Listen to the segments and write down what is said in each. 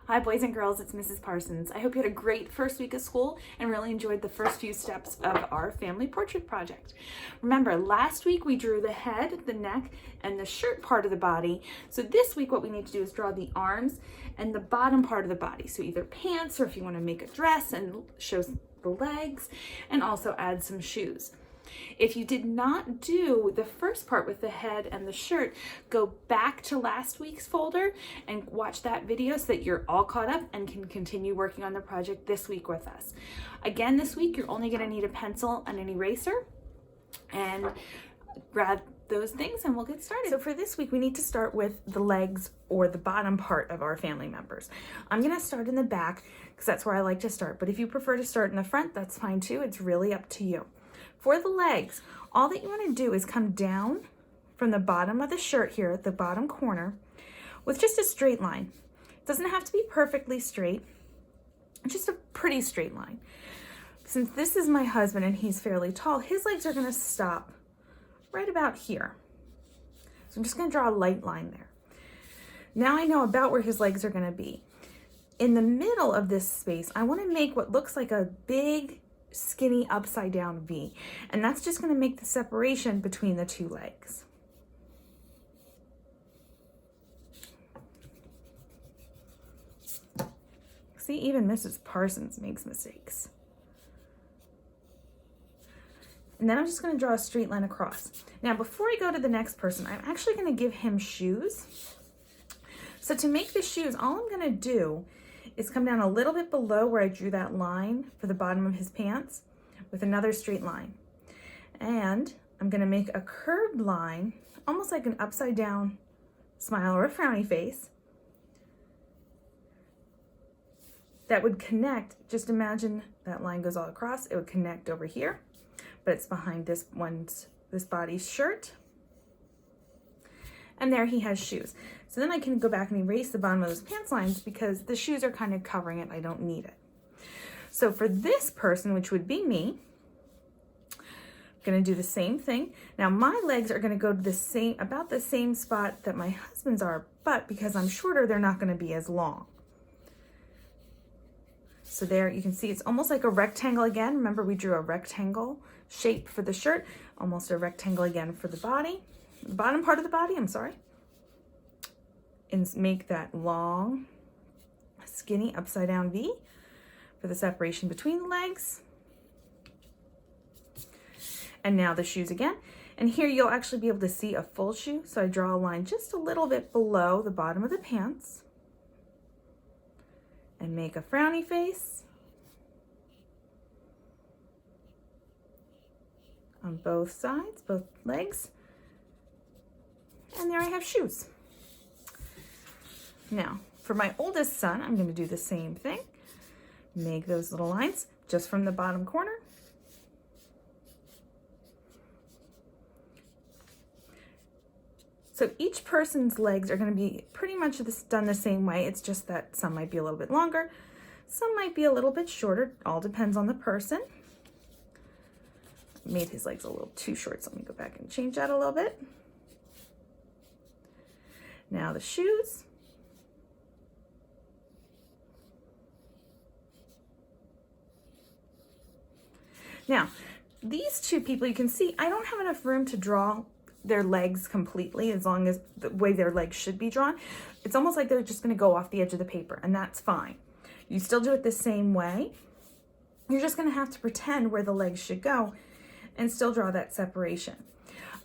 Hi boys and girls, it's Mrs. Parsons. I hope you had a great first week of school and really enjoyed the first few steps of our family portrait project. Remember, last week we drew the head, the neck, and the shirt part of the body. So this week what we need to do is draw the arms and the bottom part of the body. So either pants, or if you want to make a dress and show the legs, and also add some shoes. If you did not do the first part with the head and the shirt, go back to last week's folder and watch that video so that you're all caught up and can continue working on the project this week with us. Again, this week you're only going to need a pencil and an eraser, and grab those things and we'll get started. So for this week, we need to start with the legs or the bottom part of our family members. I'm going to start in the back because that's where I like to start, but if you prefer to start in the front, that's fine too. It's really up to you. For the legs, all that you want to do is come down from the bottom of the shirt here at the bottom corner with just a straight line. It doesn't have to be perfectly straight, just a pretty straight line. Since this is my husband and he's fairly tall, his legs are going to stop right about here. So I'm just going to draw a light line there. Now I know about where his legs are going to be. In the middle of this space, I want to make what looks like a big skinny upside down V, and that's just going to make the separation between the two legs. See, even Mrs. Parsons makes mistakes. And then I'm just going to draw a straight line across. Now, before I go to the next person, I'm actually going to give him shoes. So to make the shoes, all I'm going to do is come down a little bit below where I drew that line for the bottom of his pants with another straight line. And I'm going to make a curved line, almost like an upside down smile or a frowny face, that would connect. Just imagine that line goes all across. It would connect over here, but it's behind this body's shirt. And there he has shoes. So then I can go back and erase the bottom of those pants lines because the shoes are kind of covering it. I don't need it. So for this person, which would be me, I'm going to do the same thing. Now my legs are going to go to about the same spot that my husband's are, but because I'm shorter, they're not going to be as long. So there you can see it's almost like a rectangle again. Remember, we drew a rectangle shape for the shirt, almost a rectangle again for the body. The bottom part of the body, I'm sorry, and make that long, skinny upside down V for the separation between the legs. And now the shoes again. And here you'll actually be able to see a full shoe. So I draw a line just a little bit below the bottom of the pants and make a frowny face on both sides, both legs. And there I have shoes. Now, for my oldest son, I'm going to do the same thing. Make those little lines just from the bottom corner. So each person's legs are going to be pretty much done the same way. It's just that some might be a little bit longer, some might be a little bit shorter. All depends on the person. Made his legs a little too short, so let me go back and change that a little bit. Now the shoes. Now, these two people, you can see I don't have enough room to draw their legs completely, as long as the way their legs should be drawn. It's almost like they're just going to go off the edge of the paper, and that's fine. You still do it the same way. You're just going to have to pretend where the legs should go and still draw that separation.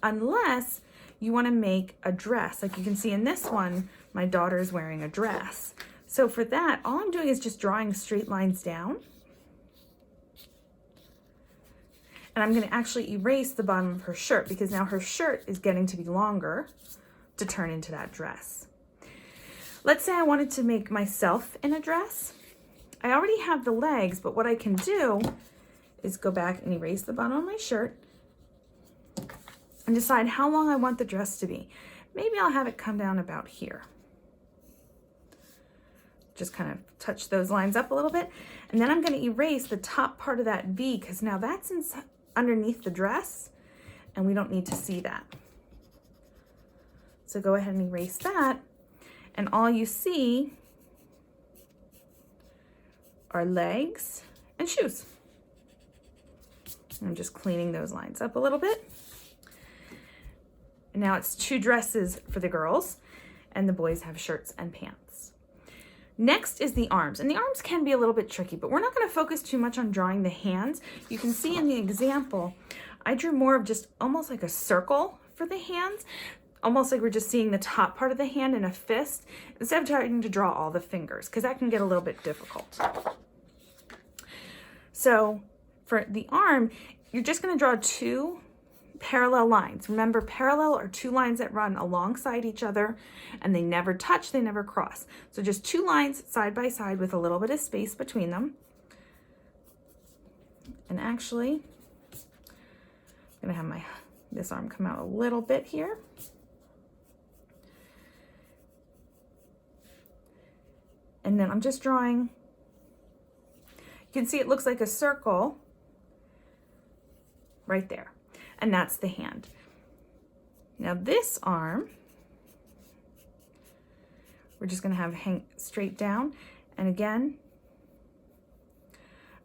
Unless you want to make a dress. Like you can see in this one, my daughter is wearing a dress. So for that, all I'm doing is just drawing straight lines down. And I'm going to actually erase the bottom of her shirt because now her shirt is getting to be longer to turn into that dress. Let's say I wanted to make myself in a dress. I already have the legs, but what I can do is go back and erase the bottom of my shirt and decide how long I want the dress to be. Maybe I'll have it come down about here. Just kind of touch those lines up a little bit. And then I'm going to erase the top part of that V because now that's underneath the dress and we don't need to see that. So go ahead and erase that. And all you see our legs and shoes. I'm just cleaning those lines up a little bit. And now it's 2 dresses for the girls, and the boys have shirts and pants. Next is the arms, and the arms can be a little bit tricky, but we're not going to focus too much on drawing the hands. You can see in the example, I drew more of just almost like a circle for the hands, almost like we're just seeing the top part of the hand in a fist, instead of trying to draw all the fingers, because that can get a little bit difficult. So for the arm, you're just going to draw 2 parallel lines. Remember, parallel are 2 lines that run alongside each other, and they never touch, they never cross. So just 2 lines side by side with a little bit of space between them. And actually, I'm gonna have this arm come out a little bit here. And then I'm just drawing, you can see it looks like a circle right there. And that's the hand. Now this arm, we're just gonna have hang straight down. And again,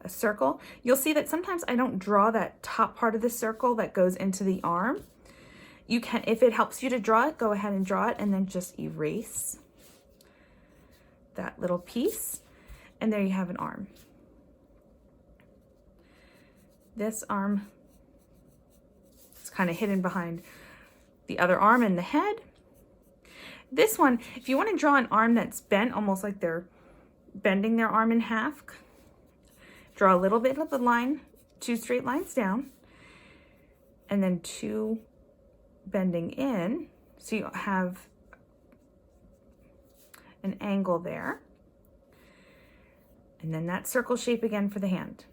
a circle. You'll see that sometimes I don't draw that top part of the circle that goes into the arm. You can, if it helps you to draw it, go ahead and draw it and then just erase that little piece. And there you have an arm. This arm, kind of hidden behind the other arm and the head. This one, if you want to draw an arm that's bent, almost like they're bending their arm in half, draw a little bit of the line, 2 straight lines down, and then 2 bending in, so you have an angle there. And then that circle shape again for the hand.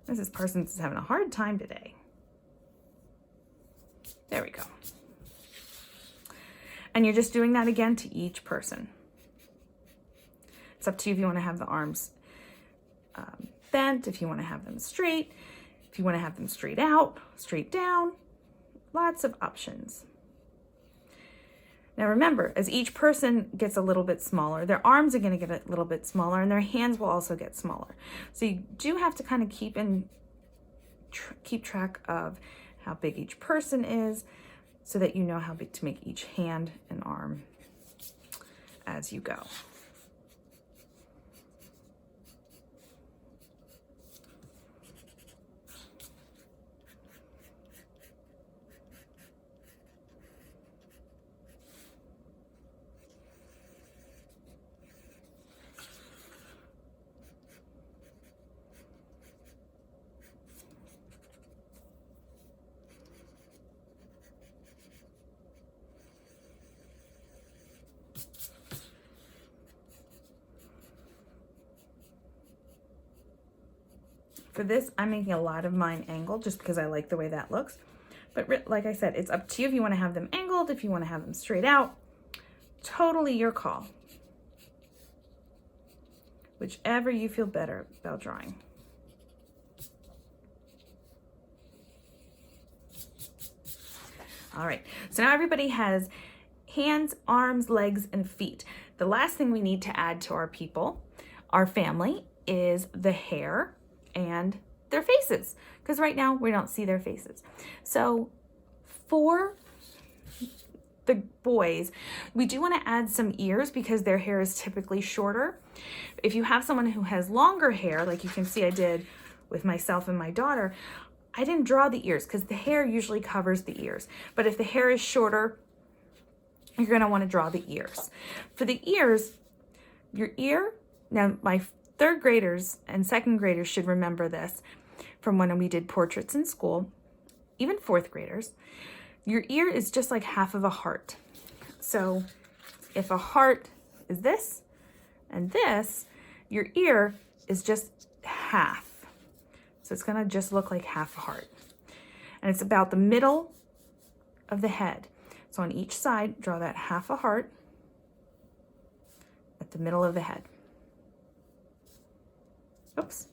Mrs. Parsons is having a hard time today. There we go. And you're just doing that again to each person. It's up to you if you want to have the arms bent, if you want to have them straight, if you want to have them straight out, straight down, lots of options. Now remember, as each person gets a little bit smaller, their arms are going to get a little bit smaller and their hands will also get smaller. So you do have to kind of keep track of how big each person is so that you know how big to make each hand and arm as you go. For this, I'm making a lot of mine angled just because I like the way that looks. But like I said, it's up to you if you want to have them angled, if you want to have them straight out. Totally your call. Whichever you feel better about drawing. All right, so now everybody has hands, arms, legs, and feet. The last thing we need to add to our people, our family, is the hair and their faces, because right now we don't see their faces. So for the boys, we do want to add some ears because their hair is typically shorter. If you have someone who has longer hair, like you can see I did with myself and my daughter, I didn't draw the ears because the hair usually covers the ears. But if the hair is shorter, you're going to want to draw the ears. For the ears, your ear, now my 3rd graders and 2nd graders should remember this from when we did portraits in school, even 4th graders. Your ear is just like half of a heart. So if a heart is this and this, your ear is just half. So it's gonna just look like half a heart. And it's about the middle of the head. So on each side, draw that half a heart at the middle of the head. Oops.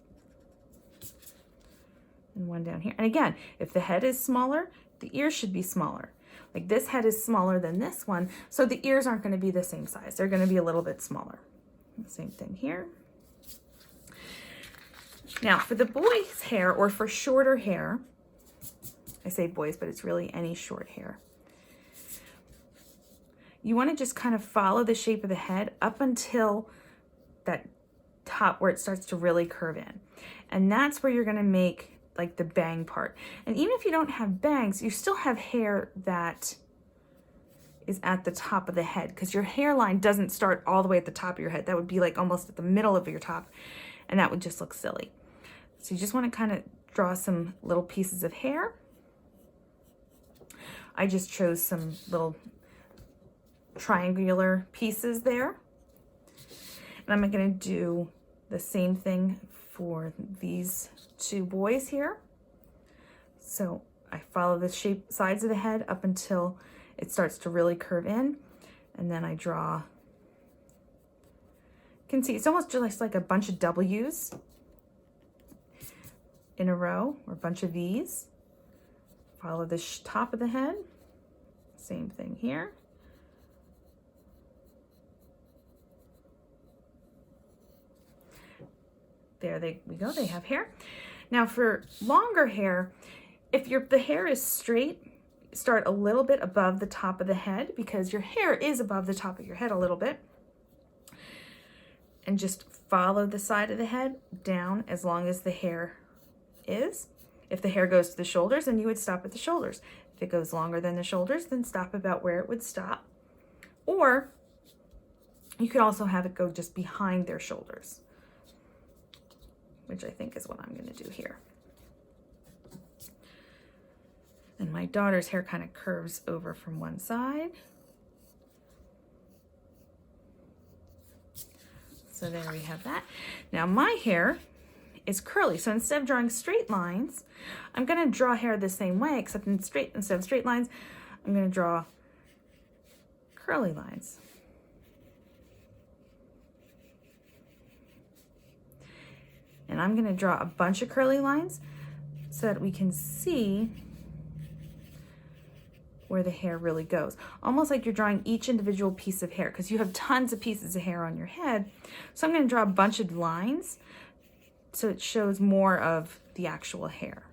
And one down here. And again, if the head is smaller, the ears should be smaller. Like this head is smaller than this one, so the ears aren't going to be the same size. They're going to be a little bit smaller. Same thing here. Now for the boys' hair, or for shorter hair, I say boys, but it's really any short hair. You want to just kind of follow the shape of the head up until that top where it starts to really curve in. And that's where you're going to make like the bang part. And even if you don't have bangs, you still have hair that is at the top of the head, because your hairline doesn't start all the way at the top of your head. That would be like almost at the middle of your top, and that would just look silly. So you just want to kind of draw some little pieces of hair. I just chose some little triangular pieces there. And I'm going to do the same thing for these two boys here. So I follow the shape sides of the head up until it starts to really curve in, and then I draw, you can see it's almost just like a bunch of W's in a row, or a bunch of V's. Follow the top of the head, same thing here. There we go, they have hair. Now for longer hair, if the hair is straight, start a little bit above the top of the head, because your hair is above the top of your head a little bit. And just follow the side of the head down as long as the hair is. If the hair goes to the shoulders, then you would stop at the shoulders. If it goes longer than the shoulders, then stop about where it would stop. Or you could also have it go just behind their shoulders, which I think is what I'm going to do here. And my daughter's hair kind of curves over from one side. So there we have that. Now my hair is curly. So instead of drawing straight lines, I'm going to draw hair the same way, except instead of straight lines, I'm going to draw curly lines. And I'm going to draw a bunch of curly lines so that we can see where the hair really goes. Almost like you're drawing each individual piece of hair, because you have tons of pieces of hair on your head. So I'm going to draw a bunch of lines so it shows more of the actual hair.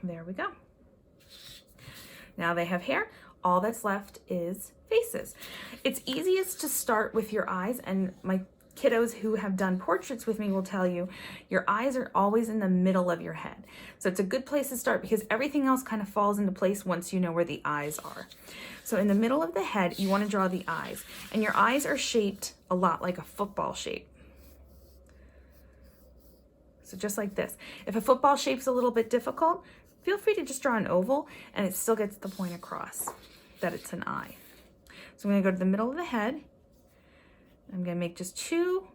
There we go. Now they have hair. All that's left is faces. It's easiest to start with your eyes, and my kiddos who have done portraits with me will tell you your eyes are always in the middle of your head. So it's a good place to start, because everything else kind of falls into place once you know where the eyes are. So in the middle of the head, you want to draw the eyes, and your eyes are shaped a lot like a football shape. So just like this. If a football shape's a little bit difficult, feel free to just draw an oval, and it still gets the point across that it's an eye. So I'm going to go to the middle of the head. I'm going to make just two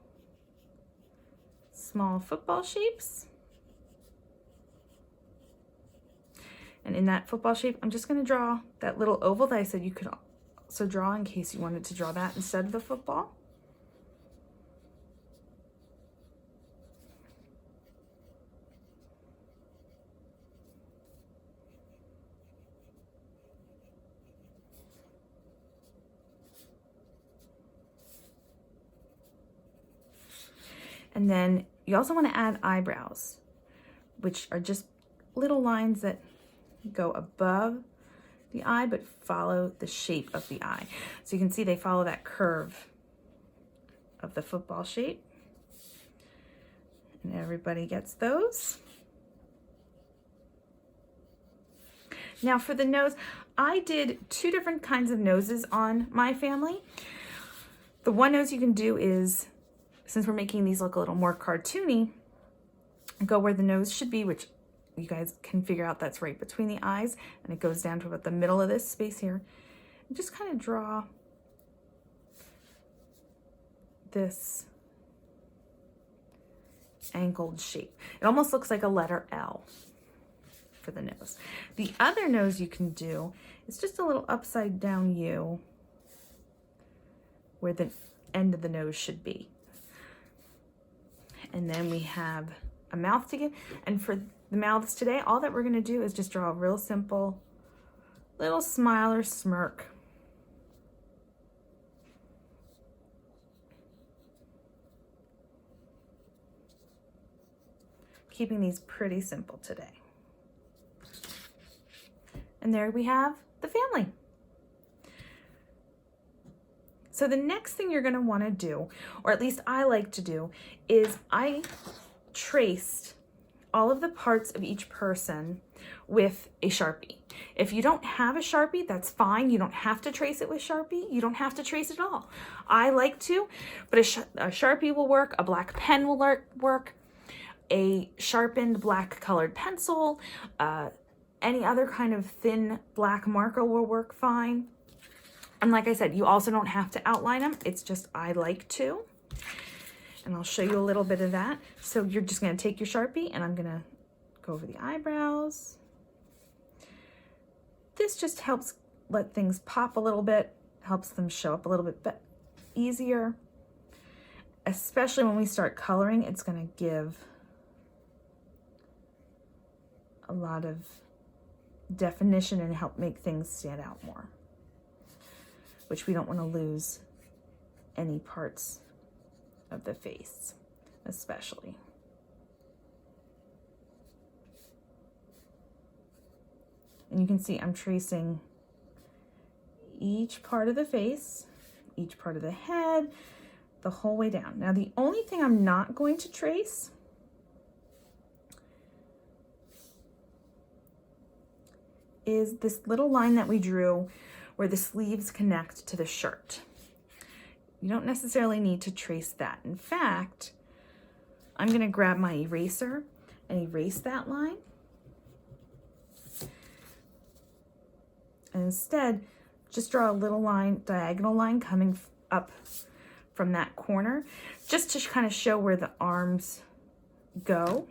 small football shapes. And in that football shape, I'm just going to draw that little oval that I said you could also draw in case you wanted to draw that instead of the football. And then you also want to add eyebrows, which are just little lines that go above the eye but follow the shape of the eye. So you can see they follow that curve of the football shape. And everybody gets those. Now for the nose, I did two different kinds of noses on my family. The one nose you can do is, since we're making these look a little more cartoony, go where the nose should be, which you guys can figure out that's right between the eyes, and it goes down to about the middle of this space here. And just kind of draw this angled shape. It almost looks like a letter L for the nose. The other nose you can do is just a little upside down U where the end of the nose should be. And then we have a mouth to get. And for the mouths today, all that we're going to do is just draw a real simple little smile or smirk. keeping these pretty simple today. And there we have the family. So the next thing you're gonna wanna do, or at least I like to do, is I traced all of the parts of each person with a Sharpie. If you don't have a Sharpie, that's fine. You don't have to trace it with Sharpie. You don't have to trace it at all. I like to, but a Sharpie will work, a black pen will work, a sharpened black colored pencil, any other kind of thin black marker will work fine. And like I said, you also don't have to outline them. It's just I like to. And I'll show you a little bit of that. So you're just gonna take your Sharpie and I'm gonna go over the eyebrows. This just helps let things pop a little bit, helps them show up a little bit easier. Especially when we start coloring, it's gonna give a lot of definition and help make things stand out more, which we don't want to lose any parts of the face, especially. And you can see I'm tracing each part of the face, each part of the head, the whole way down. Now, the only thing I'm not going to trace is this little line that we drew where the sleeves connect to the shirt. You don't necessarily need to trace that. In fact, I'm gonna grab my eraser and erase that line. And instead, just draw a little line, diagonal line coming up from that corner, just to kind of show where the arms go.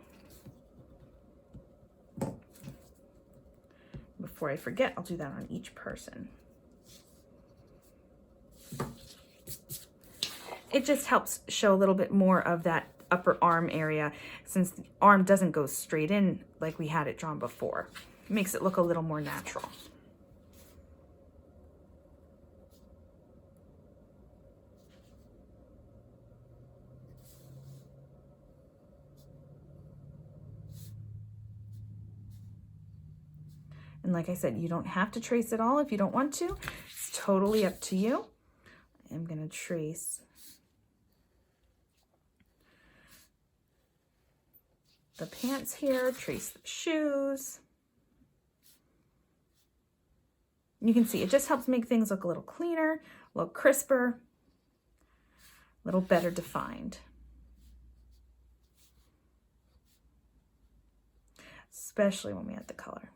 Before I forget, I'll do that on each person. It just helps show a little bit more of that upper arm area, since the arm doesn't go straight in like we had it drawn before. It makes it look a little more natural. And like I said, you don't have to trace it all if you don't want to. It's totally up to you. I'm going to trace the pants here, trace the shoes. You can see it just helps make things look a little cleaner, a little crisper, a little better defined. Especially when we add the color.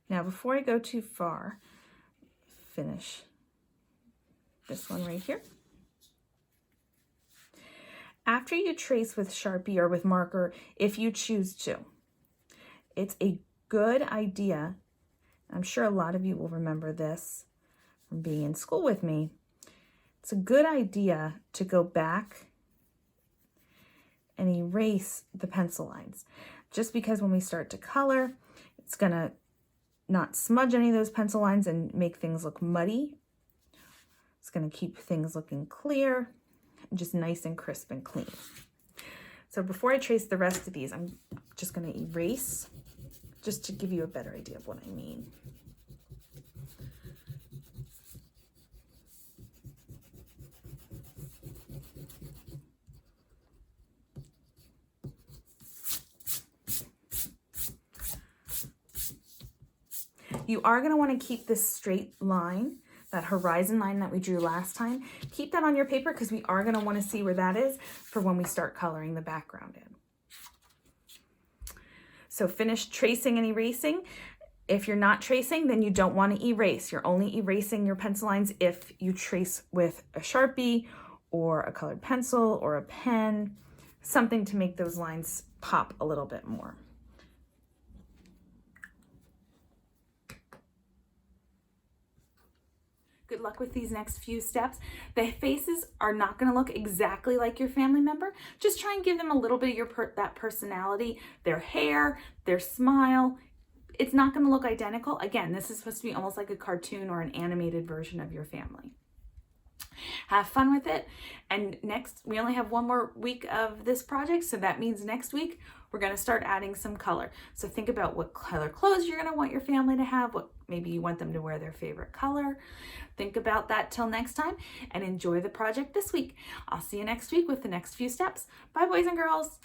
Now, before I go too far, finish this one right here. After you trace with Sharpie or with marker, if you choose to, it's a good idea. I'm sure a lot of you will remember this from being in school with me. It's a good idea to go back and erase the pencil lines, just because when we start to color, it's gonna not smudge any of those pencil lines and make things look muddy. It's going to keep things looking clear, just nice and crisp and clean. So before I trace the rest of these, I'm just going to erase, just to give you a better idea of what I mean. You are going to want to keep this straight line, that horizon line that we drew last time. Keep that on your paper because we are going to want to see where that is for when we start coloring the background in. So finish tracing and erasing. If you're not tracing, then you don't want to erase. You're only erasing your pencil lines if you trace with a Sharpie or a colored pencil or a pen, something to make those lines pop a little bit more. Good luck with these next few steps. The faces are not going to look exactly like your family member. Just try and give them a little bit of that personality, their hair, their smile. It's not going to look identical. Again, this is supposed to be almost like a cartoon or an animated version of your family. Have fun with it. And next, we only have one more week of this project, so that means next week we're going to start adding some color. So think about what color clothes you're going to want your family to have, what maybe you want them to wear their favorite color. Think about that till next time and enjoy the project this week. I'll see you next week with the next few steps. Bye, boys and girls.